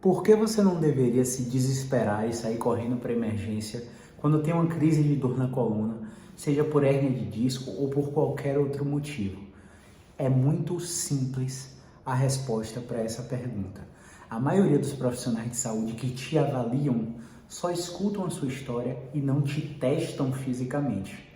Por que você não deveria se desesperar e sair correndo para emergência quando tem uma crise de dor na coluna, seja por hérnia de disco ou por qualquer outro motivo? É muito simples a resposta para essa pergunta. A maioria dos profissionais de saúde que te avaliam só escutam a sua história e não te testam fisicamente.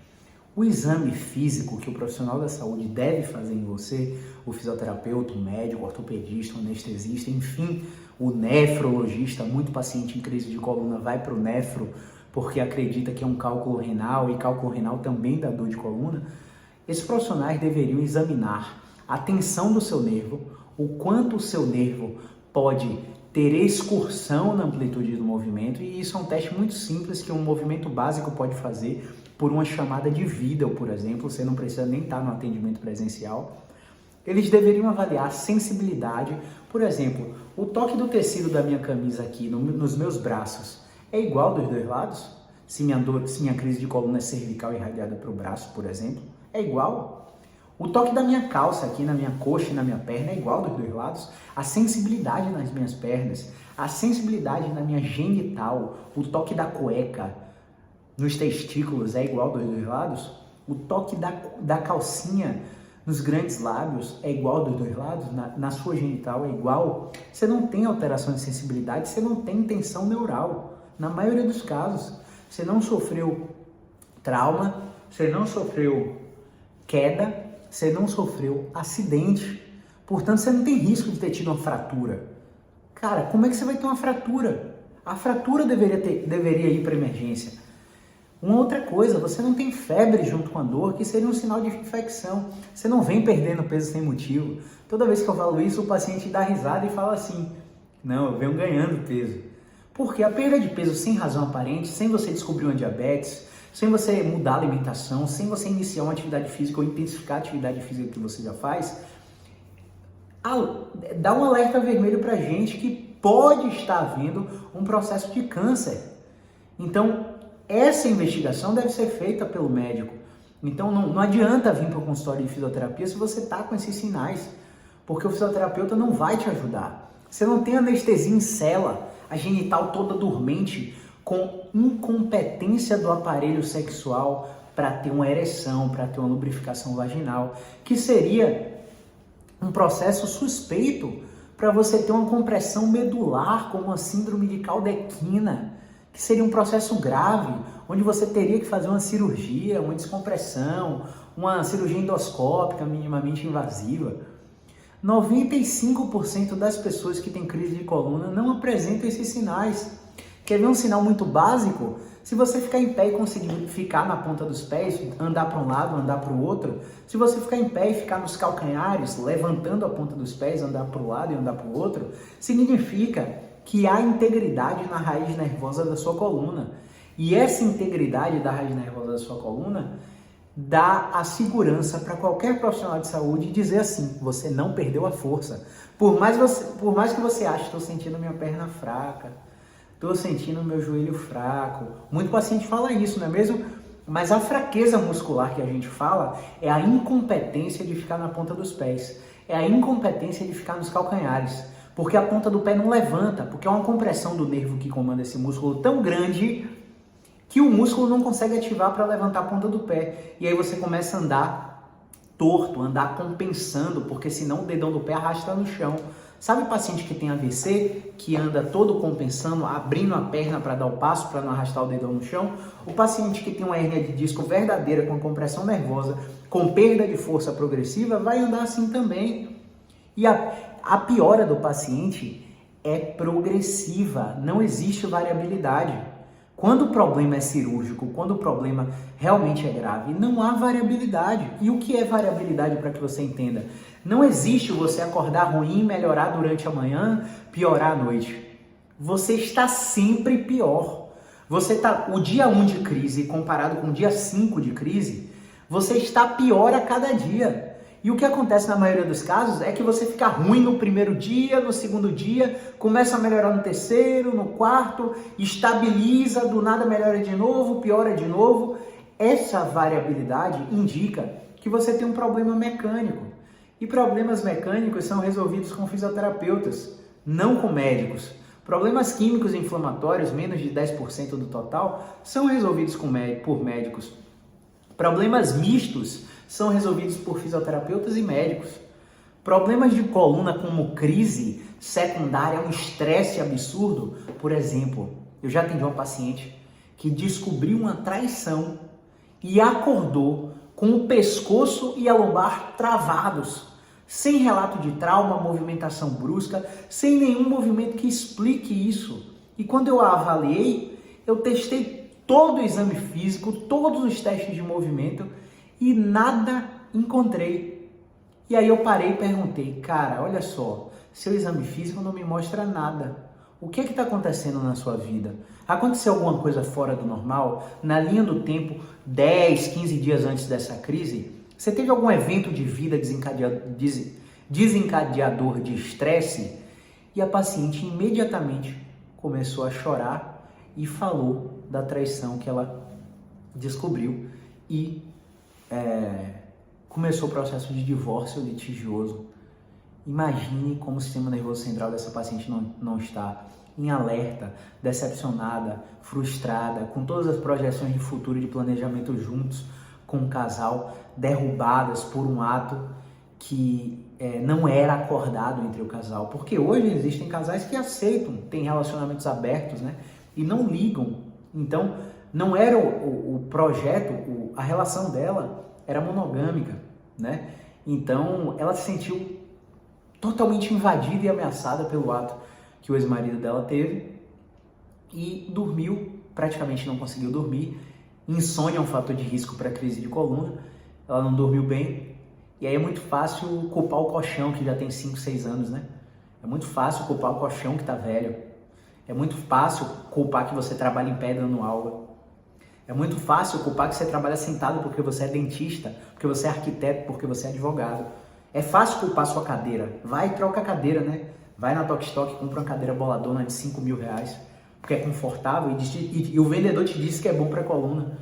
O exame físico que o profissional da saúde deve fazer em você, o fisioterapeuta, o médico, o ortopedista, o anestesista, enfim, o nefrologista, muito paciente em crise de coluna vai para o nefro porque acredita que é um cálculo renal e cálculo renal também dá dor de coluna. Esses profissionais deveriam examinar a tensão do seu nervo, o quanto o seu nervo pode ter excursão na amplitude do movimento, e isso é um teste muito simples que um movimento básico pode fazer por uma chamada de vídeo, por exemplo, você não precisa nem estar no atendimento presencial. Eles deveriam avaliar a sensibilidade, por exemplo, o toque do tecido da minha camisa aqui nos meus braços é igual dos dois lados? Se minha crise de coluna é cervical irradiada para o braço, por exemplo, é igual? O toque da minha calça aqui na minha coxa e na minha perna é igual dos dois lados? A sensibilidade nas minhas pernas, a sensibilidade na minha genital, o toque da cueca nos testículos é igual dos dois lados? O toque da calcinha nos grandes lábios é igual dos dois lados? Na sua genital é igual? Você não tem alteração de sensibilidade, você não tem tensão neural. Na maioria dos casos, você não sofreu trauma, você não sofreu queda, você não sofreu acidente. Portanto, você não tem risco de ter tido uma fratura. Cara, como é que você vai ter uma fratura? A fratura deveria ir para emergência. Uma outra coisa, você não tem febre junto com a dor, que seria um sinal de infecção. Você não vem perdendo peso sem motivo. Toda vez que eu falo isso, o paciente dá risada e fala assim: não, eu venho ganhando peso. Porque a perda de peso sem razão aparente, sem você descobrir uma diabetes, sem você mudar a alimentação, sem você iniciar uma atividade física ou intensificar a atividade física que você já faz, dá um alerta vermelho pra gente que pode estar havendo um processo de câncer. Então, essa investigação deve ser feita pelo médico. Então não adianta vir para o consultório de fisioterapia se você está com esses sinais, porque o fisioterapeuta não vai te ajudar. Você não tem anestesia em cela, a genital toda dormente, com incompetência do aparelho sexual para ter uma ereção, para ter uma lubrificação vaginal, que seria um processo suspeito para você ter uma compressão medular, como a síndrome de Caldequina, que seria um processo grave, onde você teria que fazer uma cirurgia, uma descompressão, uma cirurgia endoscópica minimamente invasiva. 95% das pessoas que têm crise de coluna não apresentam esses sinais. Quer ver um sinal muito básico? Se você ficar em pé e conseguir ficar na ponta dos pés, andar para um lado, andar para o outro, se você ficar em pé e ficar nos calcanhares, levantando a ponta dos pés, andar para o lado e andar para o outro, significa que há integridade na raiz nervosa da sua coluna. E essa integridade da raiz nervosa da sua coluna dá a segurança para qualquer profissional de saúde dizer assim: você não perdeu a força. Por mais que você ache, estou sentindo minha perna fraca, estou sentindo meu joelho fraco. Muito paciente fala isso, não é mesmo? Mas a fraqueza muscular que a gente fala é a incompetência de ficar na ponta dos pés. É a incompetência de ficar nos calcanhares. Porque a ponta do pé não levanta, porque é uma compressão do nervo que comanda esse músculo tão grande que o músculo não consegue ativar para levantar a ponta do pé. E aí você começa a andar torto, andar compensando, porque senão o dedão do pé arrasta no chão. Sabe o paciente que tem AVC, que anda todo compensando, abrindo a perna para dar o passo, para não arrastar o dedão no chão? O paciente que tem uma hérnia de disco verdadeira, com compressão nervosa, com perda de força progressiva, vai andar assim também. E a piora do paciente é progressiva, não existe variabilidade. Quando o problema é cirúrgico, quando o problema realmente é grave, não há variabilidade. E o que é variabilidade, para que você entenda? Não existe você acordar ruim, melhorar durante a manhã, piorar à noite. Você está sempre pior. O dia 1 de crise comparado com o dia 5 de crise, você está pior a cada dia. E o que acontece na maioria dos casos é que você fica ruim no primeiro dia, no segundo dia, começa a melhorar no terceiro, no quarto, estabiliza, do nada melhora de novo, piora de novo. Essa variabilidade indica que você tem um problema mecânico. E problemas mecânicos são resolvidos com fisioterapeutas, não com médicos. Problemas químicos e inflamatórios, menos de 10% do total, são resolvidos por médicos. Problemas mistos são resolvidos por fisioterapeutas e médicos. Problemas de coluna como crise secundária, um estresse absurdo. Por exemplo, eu já atendi uma paciente que descobriu uma traição e acordou com o pescoço e a lombar travados, sem relato de trauma, movimentação brusca, sem nenhum movimento que explique isso. E quando eu a avaliei, eu testei todo o exame físico, todos os testes de movimento e nada encontrei. E aí eu parei e perguntei, cara, olha só, seu exame físico não me mostra nada. O que é que está acontecendo na sua vida? Aconteceu alguma coisa fora do normal? Na linha do tempo, 10, 15 dias antes dessa crise, você teve algum evento de vida desencadeador de estresse? E a paciente imediatamente começou a chorar e falou da traição que ela descobriu e começou o processo de divórcio litigioso. Imagine como o sistema nervoso central dessa paciente não está em alerta, decepcionada, frustrada, com todas as projeções de futuro de planejamento juntos com o casal, derrubadas por um ato que não era acordado entre o casal. Porque hoje existem casais que aceitam, têm relacionamentos abertos, né? E não ligam. Então, não era o projeto, a relação dela era monogâmica, né? Então, ela se sentiu totalmente invadida e ameaçada pelo ato que o ex-marido dela teve e dormiu, praticamente não conseguiu dormir. Insônia é um fator de risco para crise de coluna, ela não dormiu bem e aí é muito fácil culpar o colchão que já tem 5, 6 anos, né? É muito fácil culpar o colchão que está velho, é muito fácil culpar que você trabalha em pé dando aula, é muito fácil culpar que você trabalha sentado porque você é dentista, porque você é arquiteto, porque você é advogado. É fácil culpar sua cadeira. Vai e troca a cadeira, né? Vai na Tokstok, compra uma cadeira boladona de 5 mil reais, porque é confortável e o vendedor te disse que é bom para a coluna.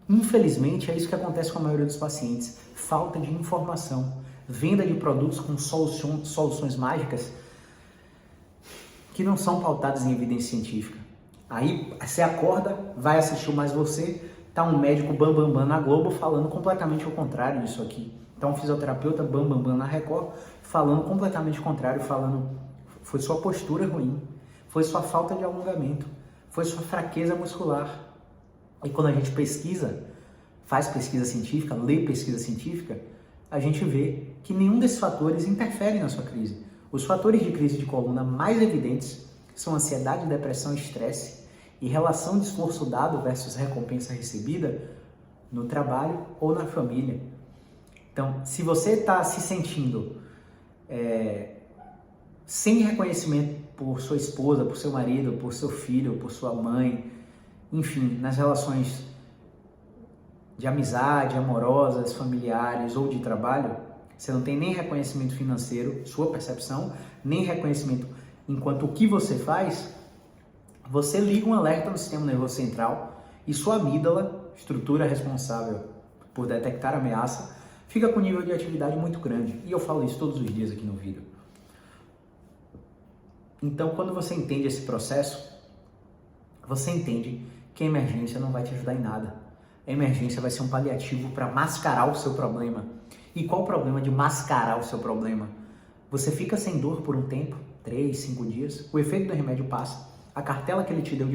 Infelizmente, é isso que acontece com a maioria dos pacientes. Falta de informação. Venda de produtos com soluções mágicas que não são pautadas em evidência científica. Aí você acorda, vai assistir o Mais Você, tá um médico bambambam na Globo falando completamente o contrário disso aqui. Tá um fisioterapeuta bambambam na Record falando completamente o contrário, falando foi sua postura ruim, foi sua falta de alongamento, foi sua fraqueza muscular. E quando a gente pesquisa, faz pesquisa científica, lê pesquisa científica, a gente vê que nenhum desses fatores interfere na sua crise. Os fatores de crise de coluna mais evidentes são ansiedade, depressão, estresse e relação de esforço dado versus recompensa recebida no trabalho ou na família. Então, se você está se sentindo sem reconhecimento por sua esposa, por seu marido, por seu filho, por sua mãe, enfim, nas relações de amizade, amorosas, familiares ou de trabalho, você não tem nem reconhecimento financeiro, sua percepção, nem reconhecimento enquanto o que você faz, você liga um alerta no sistema nervoso central e sua amígdala, estrutura responsável por detectar ameaça, fica com um nível de atividade muito grande. E eu falo isso todos os dias aqui no vídeo. Então, quando você entende esse processo, você entende que a emergência não vai te ajudar em nada. A emergência vai ser um paliativo para mascarar o seu problema. E qual o problema de mascarar o seu problema? Você fica sem dor por um tempo, 3, 5 dias, o efeito do remédio passa, a cartela que ele te deu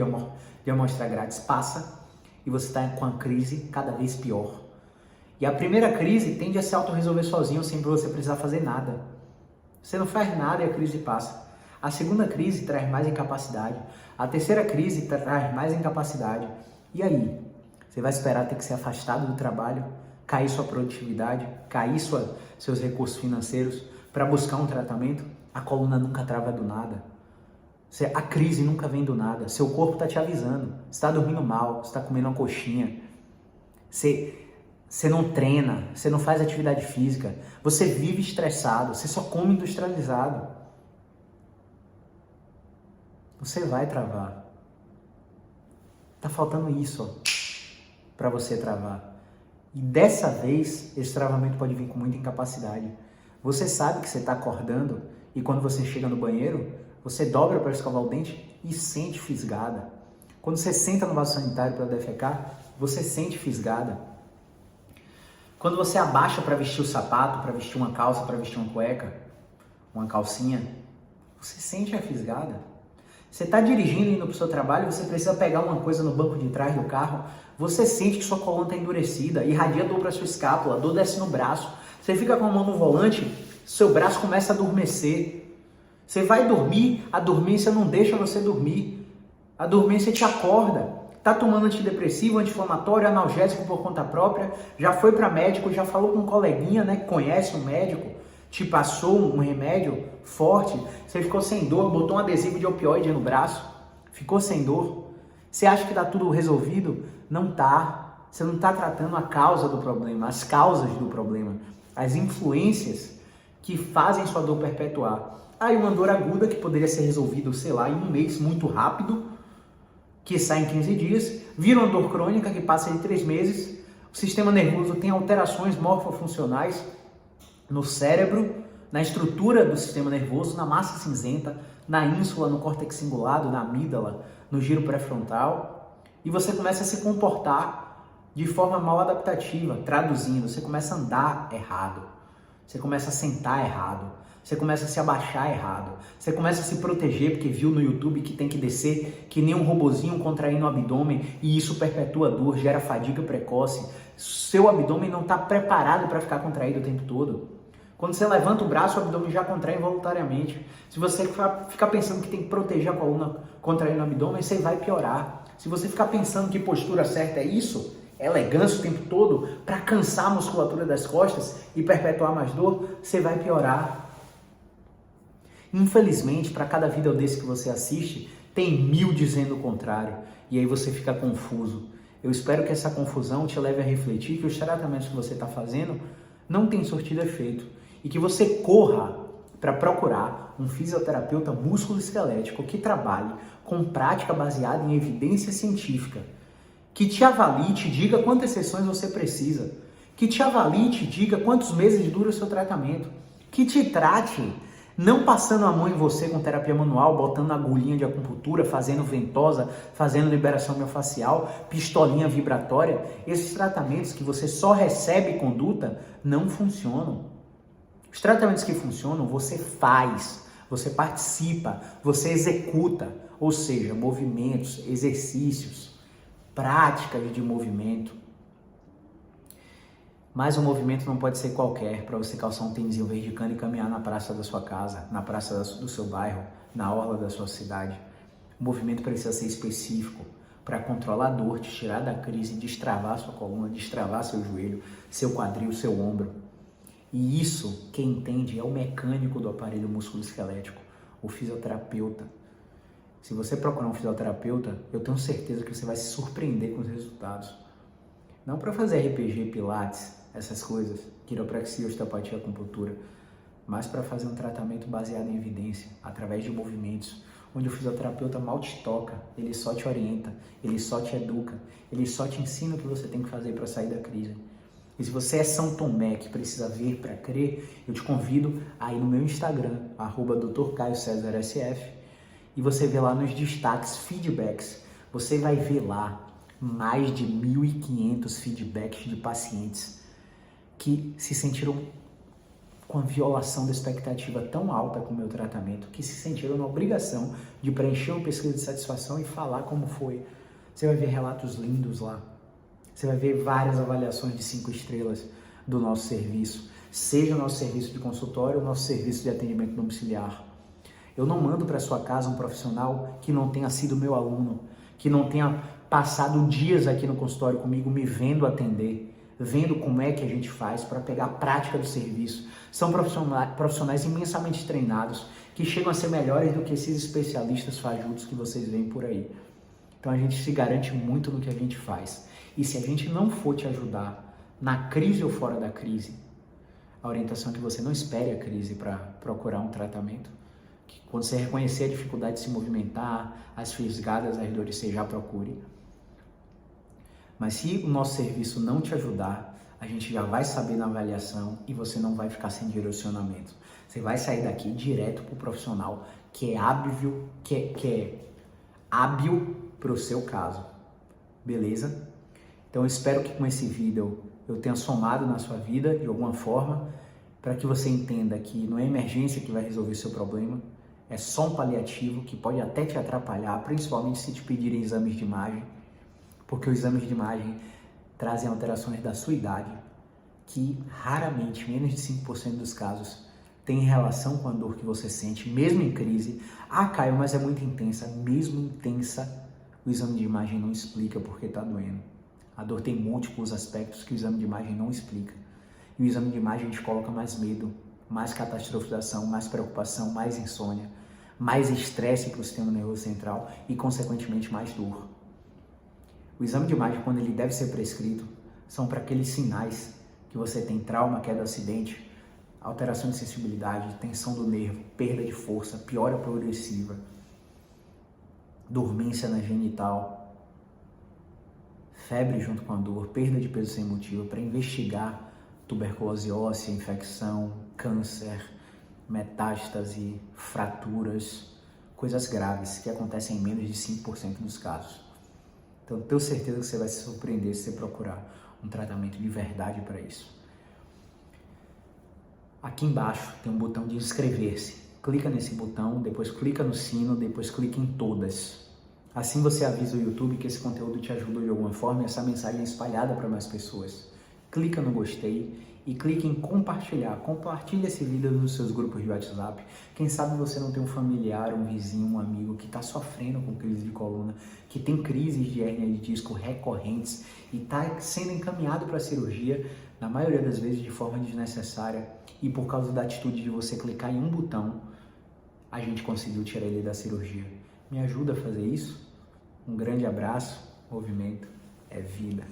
de amostra grátis passa e você está com a crise cada vez pior. E a primeira crise tende a se autorresolver sozinho sem você precisar fazer nada. Você não faz nada e a crise passa. A segunda crise traz mais incapacidade. A terceira crise traz mais incapacidade. E aí? Você vai esperar ter que ser afastado do trabalho, cair sua produtividade, cair seus recursos financeiros para buscar um tratamento? A coluna nunca trava do nada. A crise nunca vem do nada. Seu corpo está te avisando. Você está dormindo mal, você está comendo uma coxinha. Você não treina, você não faz atividade física. Você vive estressado, você só come industrializado. Você vai travar. Tá faltando isso para você travar. E dessa vez, esse travamento pode vir com muita incapacidade. Você sabe que você está acordando e quando você chega no banheiro, você dobra para escovar o dente e sente fisgada. Quando você senta no vaso sanitário para defecar, você sente fisgada. Quando você abaixa para vestir o sapato, para vestir uma calça, para vestir uma cueca, uma calcinha, você sente a fisgada. Você está dirigindo, indo para o seu trabalho, você precisa pegar uma coisa no banco de trás do carro, você sente que sua coluna está endurecida, irradia dor para sua escápula, a dor desce no braço, você fica com a mão no volante, seu braço começa a adormecer. Você vai dormir, a dormência não deixa você dormir, a dormência te acorda. Tá tomando antidepressivo, anti-inflamatório, analgésico por conta própria, já foi para médico, já falou com um coleguinha, né, que conhece um médico, te passou um remédio forte, você ficou sem dor, botou um adesivo de opioide no braço, ficou sem dor. Você acha que tá tudo resolvido? Não tá. Você não tá tratando a causa do problema, as causas do problema, as influências que fazem sua dor perpetuar. Aí uma dor aguda que poderia ser resolvida, sei lá, em um mês, muito rápido, que sai em 15 dias, vira uma dor crônica que passa de 3 meses, o sistema nervoso tem alterações morfofuncionais no cérebro, na estrutura do sistema nervoso, na massa cinzenta, na ínsula, no córtex cingulado, na amígdala, no giro pré-frontal, e você começa a se comportar de forma mal adaptativa, traduzindo, você começa a andar errado, você começa a sentar errado, você começa a se abaixar errado, você começa a se proteger porque viu no YouTube que tem que descer que nem um robozinho contraindo o abdômen e isso perpetua a dor, gera fadiga precoce, seu abdômen não está preparado para ficar contraído o tempo todo. Quando você levanta o braço, o abdômen já contrai involuntariamente. Se você ficar pensando que tem que proteger a coluna contraindo o abdômen, você vai piorar. Se você ficar pensando que postura certa é isso, elegância o tempo todo, para cansar a musculatura das costas e perpetuar mais dor, você vai piorar. Infelizmente, para cada vídeo desse que você assiste, tem 1000 dizendo o contrário. E aí você fica confuso. Eu espero que essa confusão te leve a refletir que os tratamentos que você está fazendo não têm surtido efeito. E que você corra para procurar um fisioterapeuta músculo-esquelético que trabalhe com prática baseada em evidência científica. Que te avalie e te diga quantas sessões você precisa. Que te avalie e te diga quantos meses dura o seu tratamento. Que te trate não passando a mão em você com terapia manual, botando agulhinha de acupuntura, fazendo ventosa, fazendo liberação miofascial, pistolinha vibratória. Esses tratamentos que você só recebe conduta não funcionam. Os tratamentos que funcionam, você faz, você participa, você executa, ou seja, movimentos, exercícios, práticas de movimento. Mas o movimento não pode ser qualquer, para você calçar um tênisinho verde cano e caminhar na praça da sua casa, na praça do seu bairro, na orla da sua cidade. O movimento precisa ser específico para controlar a dor, te tirar da crise, destravar sua coluna, destravar seu joelho, seu quadril, seu ombro. E isso, quem entende, é o mecânico do aparelho musculoesquelético, o fisioterapeuta. Se você procurar um fisioterapeuta, eu tenho certeza que você vai se surpreender com os resultados. Não para fazer RPG, pilates, essas coisas, quiropraxia, osteopatia, acupuntura, mas para fazer um tratamento baseado em evidência, através de movimentos, onde o fisioterapeuta mal te toca, ele só te orienta, ele só te educa, ele só te ensina o que você tem que fazer para sair da crise. E se você é São Tomé, que precisa ver para crer, eu te convido a ir no meu Instagram, @Dr. Caio César SF, e você vê lá nos destaques, feedbacks, você vai ver lá mais de 1.500 feedbacks de pacientes que se sentiram com a violação da expectativa tão alta com o meu tratamento, que se sentiram na obrigação de preencher uma pesquisa de satisfação e falar como foi. Você vai ver relatos lindos lá. Você vai ver várias avaliações de 5 estrelas do nosso serviço, seja o nosso serviço de consultório ou o nosso serviço de atendimento domiciliar. Eu não mando para sua casa um profissional que não tenha sido meu aluno, que não tenha passado dias aqui no consultório comigo me vendo atender, vendo como é que a gente faz para pegar a prática do serviço. São profissionais imensamente treinados que chegam a ser melhores do que esses especialistas fajutos que vocês veem por aí. Então a gente se garante muito no que a gente faz. E se a gente não for te ajudar na crise ou fora da crise, a orientação é que você não espere a crise para procurar um tratamento. Que quando você reconhecer a dificuldade de se movimentar, as fisgadas, as dores, você já procure. Mas se o nosso serviço não te ajudar, a gente já vai saber na avaliação e você não vai ficar sem direcionamento. Você vai sair daqui direto para o profissional que é hábil para o seu caso, beleza? Então eu espero que com esse vídeo eu tenha somado na sua vida de alguma forma, para que você entenda que não é emergência que vai resolver seu problema, é só um paliativo que pode até te atrapalhar, principalmente se te pedirem exames de imagem, porque os exames de imagem trazem alterações da sua idade, que raramente, menos de 5% dos casos, tem relação com a dor que você sente, mesmo em crise. Ah, Caio, mas é muito intensa. Mesmo intensa, o exame de imagem não explica porque está doendo. A dor tem múltiplos aspectos que o exame de imagem não explica. E o exame de imagem te coloca mais medo, mais catastrofização, mais preocupação, mais insônia, mais estresse para o sistema nervoso central e, consequentemente, mais dor. O exame de imagem, quando ele deve ser prescrito, são para aqueles sinais que você tem trauma, queda, acidente, alteração de sensibilidade, tensão do nervo, perda de força, piora progressiva, dormência na genital, febre junto com a dor, perda de peso sem motivo, para investigar tuberculose óssea, infecção, câncer, metástase, fraturas, coisas graves que acontecem em menos de 5% dos casos. Então, tenho certeza que você vai se surpreender se você procurar um tratamento de verdade para isso. Aqui embaixo tem um botão de inscrever-se. Clica nesse botão, depois clica no sino, depois clica em todas. Assim você avisa o YouTube que esse conteúdo te ajudou de alguma forma e essa mensagem é espalhada para mais pessoas. Clica no gostei e clique em compartilhar. Compartilhe esse vídeo nos seus grupos de WhatsApp. Quem sabe você não tem um familiar, um vizinho, um amigo que está sofrendo com crise de coluna, que tem crises de hérnia de disco recorrentes e está sendo encaminhado para a cirurgia, na maioria das vezes de forma desnecessária, e por causa da atitude de você clicar em um botão, a gente conseguiu tirar ele da cirurgia. Me ajuda a fazer isso? Um grande abraço, movimento é vida.